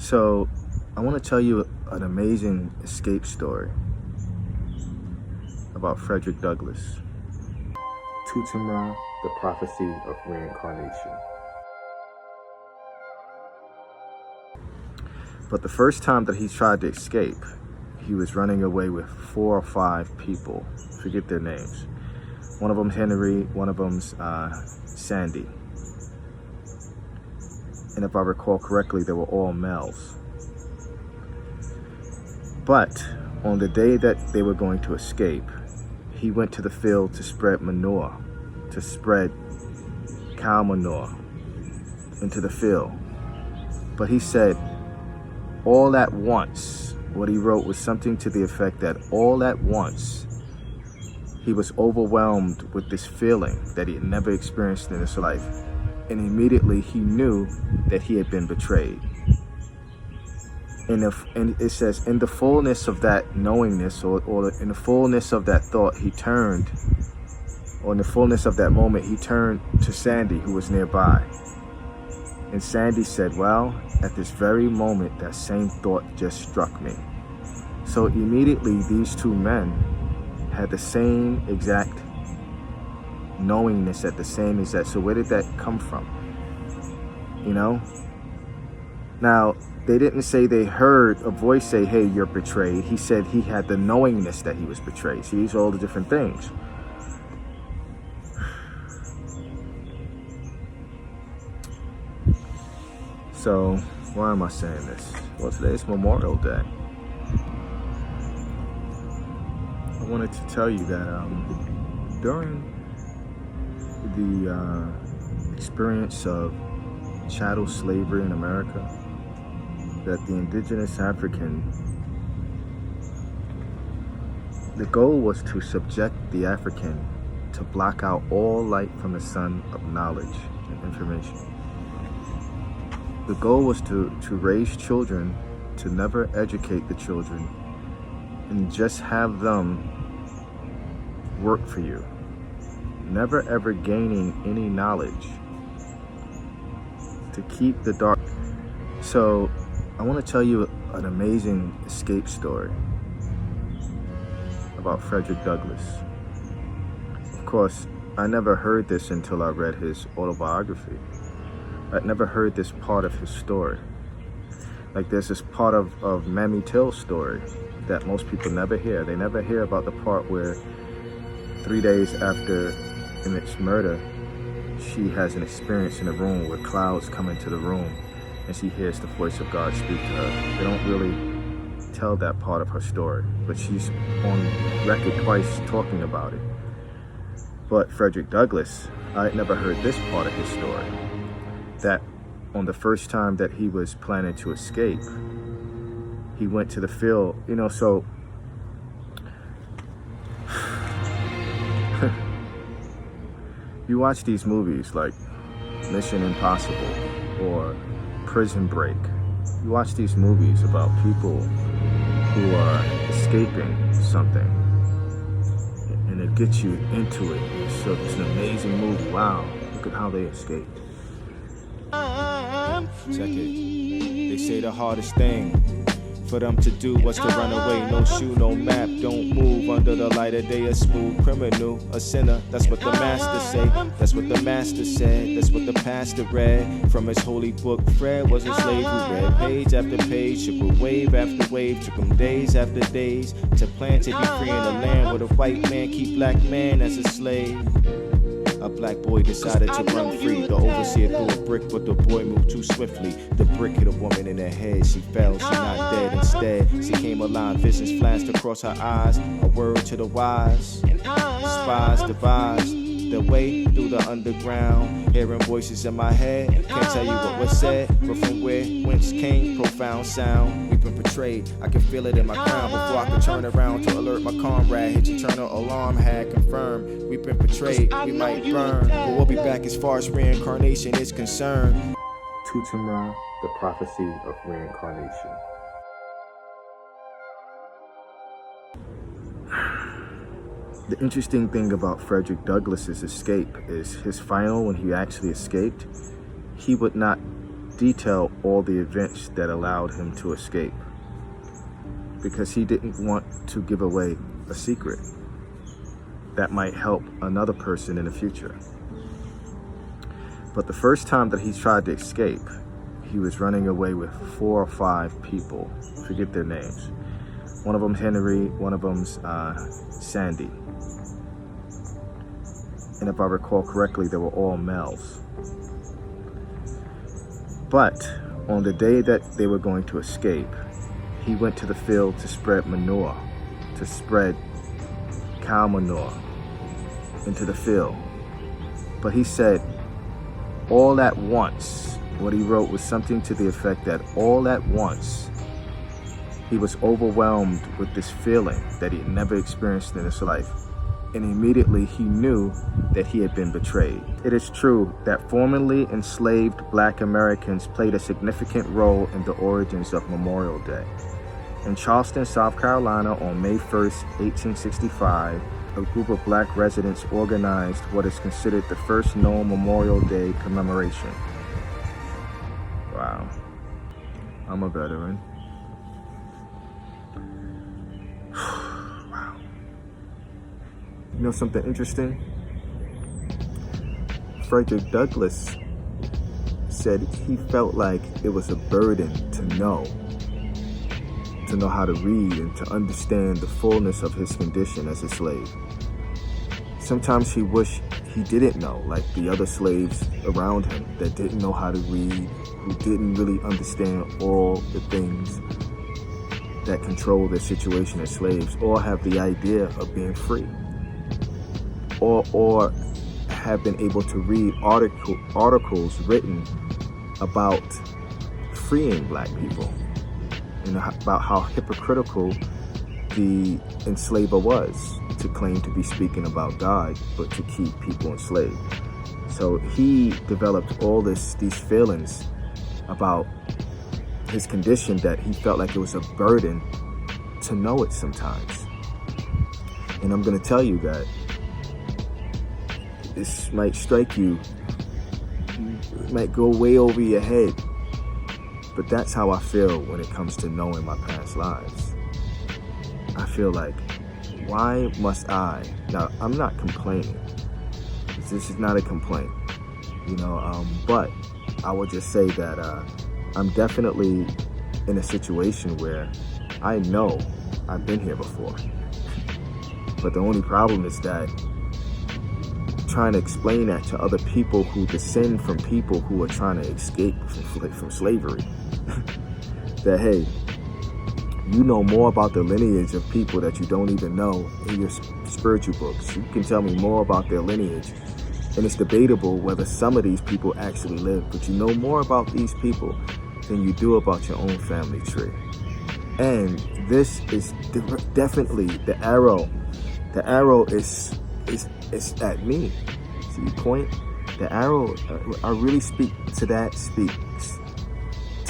So I want to tell you an amazing escape story about Frederick Douglass. TutemRa, the prophecy of reincarnation. But the first time that he tried to escape, he was running away with 4 or 5 people. Forget their names. One of them's Henry, one of them's Sandy. And if I recall correctly, they were all males. But on the day that they were going to escape, he went to the field to spread manure, to spread cow manure into the field. But he said, all at once, what he wrote was something to the effect that all at once, he was overwhelmed with this feeling that he had never experienced in his life. And immediately he knew that he had been betrayed. And it says, in the fullness of that knowingness, or in the fullness of that thought, he turned, or in the fullness of that moment, he turned to Sandy, who was nearby. And Sandy said, well, at this very moment, that same thought just struck me. So immediately, these 2 men had the same exact knowingness at the same exact. So where did that come from? You know? Now, they didn't say they heard a voice say, hey, you're betrayed. He said he had the knowingness that he was betrayed. See, these are all the different things. So, why am I saying this? Well, today's Memorial Day. I wanted to tell you that during the experience of chattel slavery in America, that the indigenous African, the goal was to subject the African to block out all light from the sun of knowledge and information. The goal was to raise children, to never educate the children, and just have them work for you. Never ever gaining any knowledge. To keep the dark. So I want to tell you an amazing escape story about Frederick Douglass. Of course, I never heard this until I read his autobiography. I'd never heard this part of his story. Like, there's this part of Mammy Till's story that most people never hear. They never hear about the part where 3 days after Emmett's murder, she has an experience in a room where clouds come into the room and she hears the voice of God speak to her. They don't really tell that part of her story, but she's on record twice talking about it. But Frederick Douglass, I had never heard this part of his story. That on the first time that he was planning to escape, he went to the field, you know, so you watch these movies like Mission Impossible or Prison Break. You watch these movies about people who are escaping something, and it gets you into it. So it's an amazing movie. Wow, look at how they escaped. Check it. They say the hardest thing for them to do was to run away. No shoe, no map, don't move under the light of day. A smooth criminal, a sinner, that's what the master say. That's what the master said, that's what the pastor read from his holy book. Fred was a slave who read page after page, shook with wave after wave, took him days after days to plan to be free in a land where the white man keep black man as a slave. A black boy decided to run free. The overseer threw a brick, but the boy moved too swiftly. The brick hit a woman in the head. She fell, she not dead. Instead, she came alive. Visions flashed across her eyes. A word to the wise. Spies devised the way through the underground. Hearing voices in my head. Can't tell you what was said, but from whence came profound sound. We've been betrayed. I can feel it in my crown before I could turn around to alert my comrade. His eternal alarm had confirmed. We've been betrayed. We might burn, but we'll be back as far as reincarnation is concerned. TutemRa, the prophecy of reincarnation. The interesting thing about Frederick Douglass's escape is his final, when he actually escaped, he would not detail all the events that allowed him to escape, because he didn't want to give away a secret that might help another person in the future. But the first time that he tried to escape, he was running away with 4 or 5 people. Forget their names. One of them's Henry, one of them's Sandy. And if I recall correctly, they were all males. But on the day that they were going to escape, he went to the field to spread manure, to spread cow manure into the field. But he said, all at once, what he wrote was something to the effect that all at once, he was overwhelmed with this feeling that he had never experienced in his life. And immediately he knew that he had been betrayed. It is true that formerly enslaved Black Americans played a significant role in the origins of Memorial Day. In Charleston, South Carolina, on May 1st, 1865, a group of Black residents organized what is considered the first known Memorial Day commemoration. Wow. I'm a veteran. Wow. You know something interesting? Frederick Douglass said he felt like it was a burden to know how to read and to understand the fullness of his condition as a slave. Sometimes he wished he didn't know, like the other slaves around him that didn't know how to read, who didn't really understand all the things that control their situation as slaves, or have the idea of being free, or have been able to read articles written about freeing Black people, and about how hypocritical the enslaver was to claim to be speaking about God, but to keep people enslaved. So he developed all these feelings about his condition that he felt like it was a burden to know it sometimes. And I'm going to tell you that this might strike you, it might go way over your head, but that's how I feel when it comes to knowing my past lives. I feel like, why must I? Now, I'm not complaining. This is not a complaint, but I would just say that I'm definitely in a situation where I know I've been here before. But the only problem is that trying to explain that to other people who descend from people who are trying to escape from slavery, that, hey, you know more about the lineage of people that you don't even know in your spiritual books. You can tell me more about their lineage. And it's debatable whether some of these people actually live, but you know more about these people than you do about your own family tree. And this is definitely the arrow. The arrow is at me. See the point? The arrow, I really speaks to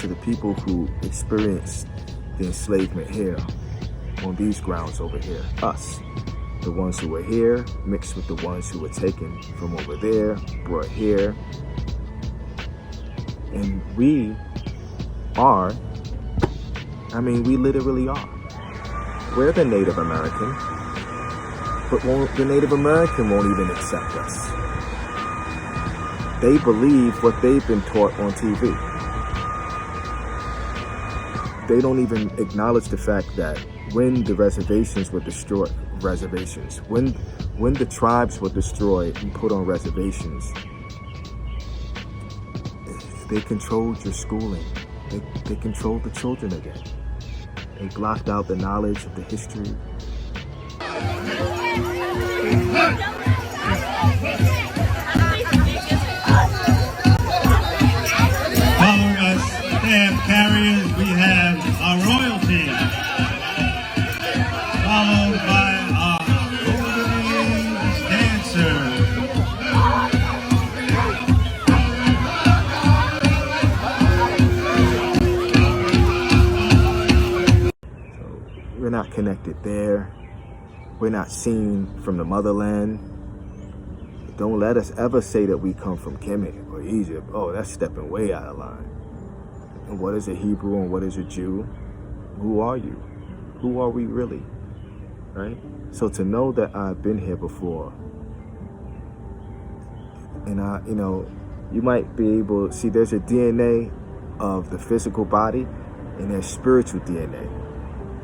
the people who experienced the enslavement here on these grounds over here. Us, the ones who were here, mixed with the ones who were taken from over there, brought here. And we literally are. We're the Native American, but the Native American won't even accept us. They believe what they've been taught on TV. They don't even acknowledge the fact that when the reservations were destroyed, when the tribes were destroyed and put on reservations, they controlled your schooling. They controlled the children again. They blocked out the knowledge of the history. Following us, staff carriers, we have our royalty, followed by our Golden Age dancers. We're not connected there. We're not seen from the motherland. Don't let us ever say that we come from Kemet or Egypt. Oh, that's stepping way out of line. And what is a Hebrew and what is a Jew? Who are you? Who are we really? Right? So to know that I've been here before, and you might be able to see there's a DNA of the physical body and there's spiritual DNA.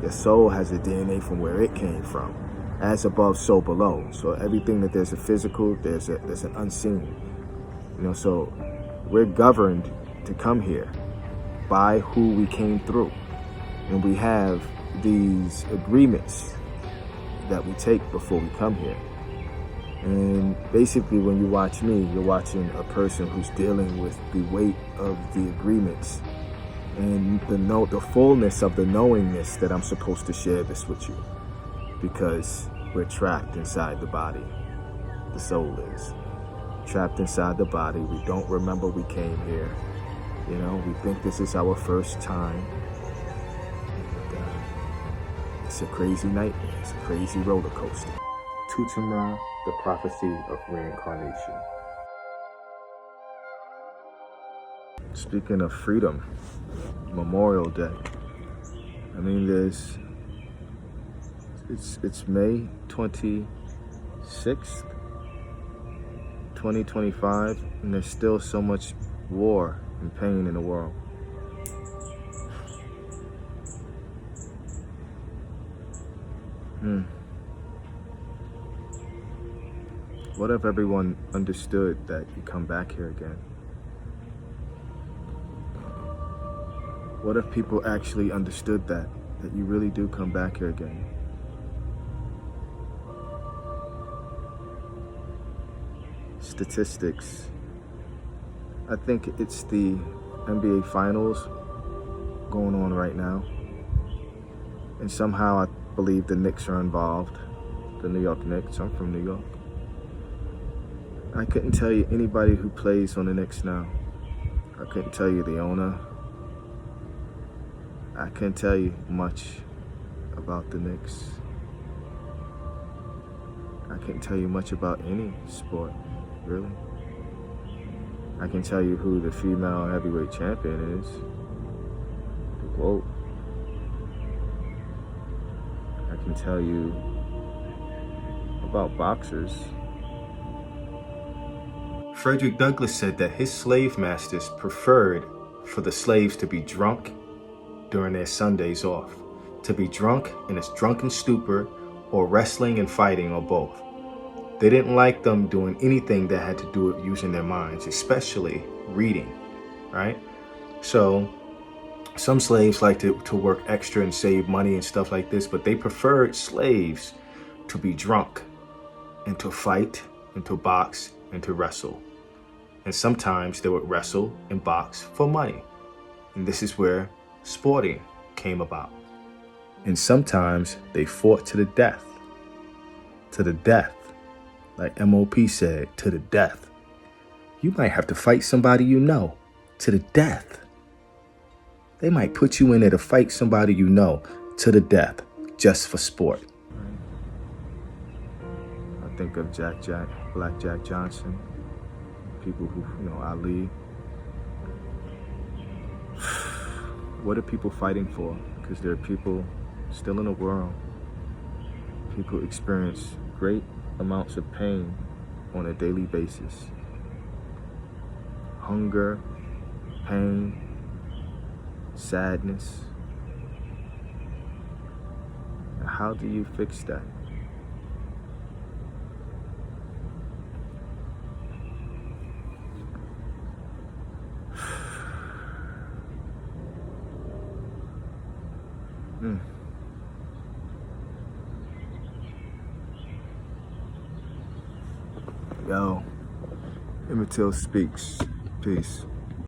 Your soul has a DNA from where it came from. As above, so below. So everything that there's a physical, there's an unseen. So we're governed to come here by who we came through. And we have these agreements that we take before we come here. And basically when you watch me, you're watching a person who's dealing with the weight of the agreements and the fullness of the knowingness that I'm supposed to share this with you. Because we're trapped inside the body. The soul is trapped inside the body. We don't remember we came here. We think this is our first time. And, it's a crazy nightmare. It's a crazy roller coaster. TutemRa, the prophecy of reincarnation. Speaking of freedom, Memorial Day. It's May 26th, 2025, and there's still so much war and pain in the world. What if everyone understood that you come back here again? What if people actually understood that you really do come back here again? Statistics. I think it's the NBA Finals going on right now. And somehow I believe the Knicks are involved. The New York Knicks. I'm from New York. I couldn't tell you anybody who plays on the Knicks now. I couldn't tell you the owner. I couldn't tell you much about the Knicks. I couldn't tell you much about any sport, really. I can tell you who the female heavyweight champion is. The GOAT. I can tell you about boxers. Frederick Douglass said that his slave masters preferred for the slaves to be drunk during their Sundays off, to be drunk in a drunken stupor, or wrestling and fighting, or both. They didn't like them doing anything that had to do with using their minds, especially reading, right? So some slaves like to work extra and save money and stuff like this, but they preferred slaves to be drunk and to fight and to box and to wrestle. And sometimes they would wrestle and box for money. And this is where sporting came about. And sometimes they fought to the death. To the death. Like MOP said, to the death. You might have to fight somebody you know to the death. They might put you in there to fight somebody you know to the death just for sport. I think of Black Jack Johnson, people who, Ali. What are people fighting for? Because there are people still in the world. People experience great amounts of pain on a daily basis. Hunger, pain, sadness. How do you fix that? Yo, Emmett Till speaks. Peace.